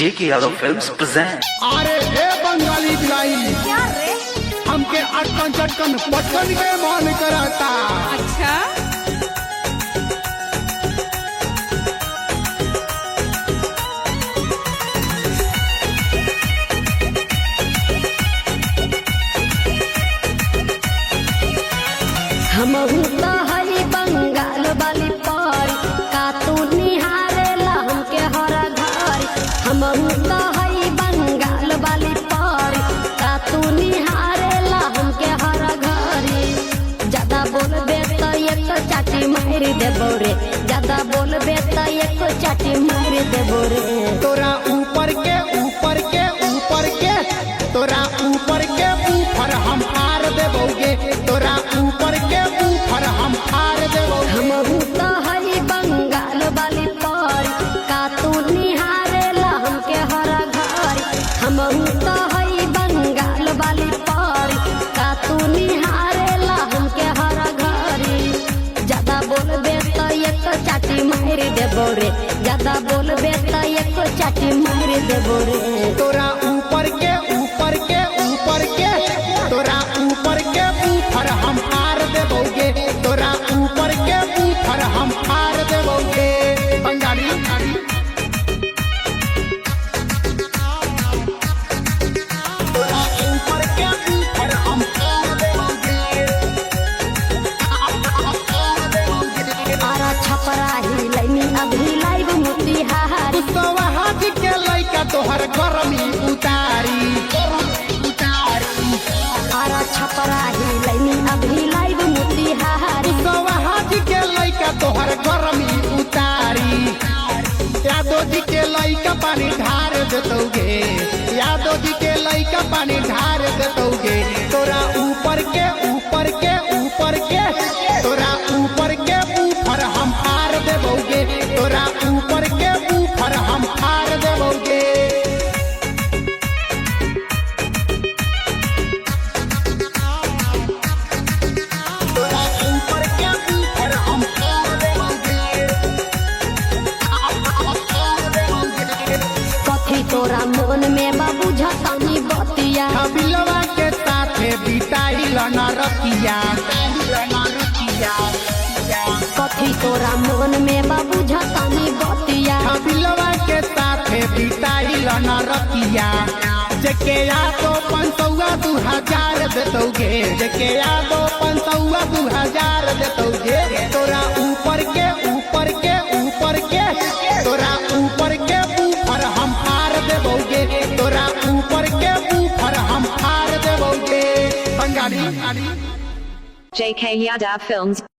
JK Yadav Films present। अरे हे बंगाली बिलाई, क्या रे? हमके अटकन चटकन पटकन के मन करता। अच्छा, हमहू तो हरी बंगाल वाली पारी का तू निहारेला हमके हर घर। हमहू तो हरी बंगाल वाली पारी का तू निहारेला हमके हर घरी। ज्यादा बोलबे तो एक चाटी मार देबो रे, ज्यादा बोलबे तो एक चाटी मार देबो रे। तोरा ऊपर के ऊपर के ऊपर के, तोरा ऊपर के ऊपर हम हार देबोगे, तोरा ऊपर के ऊपर हम हार देबोगे। हमहू तो हरी बंगाल वाली पारी का तू निहारेला हमके हर घर। हमहू तो हरी बंगाल वाली पारी का तू निहारेला हमके हर घरी। ज्यादा बोलबे तो एक चाटी मार देबो रे, ज्यादा बोलबे तो एक चाटी मार देबो रे। तोरा ऊपर के ऊपर के ऊपर के, तोरा ऊपर के ऊपर हम हार देबोगे, तोरा ऊपर के ऊपर हम हार देबोगे। बंगाली तोरा ऊपर के ऊपर हम हार देबोगे। आरा छपरा ही लैनी अभी लाइव मोतिहारी। सवाज के लइका तोहर गरमी उतारी। आरा छपरा ही लैनी अभी लाइव मोतिहारी। सवाज के लइका तोहर गरमी उतारी। यादव जी के लइका पानी ढार देतोगे, यादव जी के लइका पानी ढार देतोगे। तोरा ऊपर के ऊपर के ऊपर के, तोरा ऊपर के ऊपर हम हार देबोगे, तोरा ऊपर के ऊपर हम हार देबोगे। तोरा ऊपर के ऊपर हम हार देबोगे। कथी तोरा मन में बाबू झकानी बतिया। बिलवा के साथे बिताइल न रतिया। कथी तोरा मन में बाबू झकानी बतिया। बिलवा के साथे बिताइल न रतिया। जेके यादो 500 देतोगे, जेके यादो 500 देतोगे। तोरा ऊपर के ऊपर के ऊपर के, तोरा ऊपर के ऊपर हम हार देबोगे, तोरा ऊपर के ऊपर हम हार देबोगे। Bengali JK Yadav Films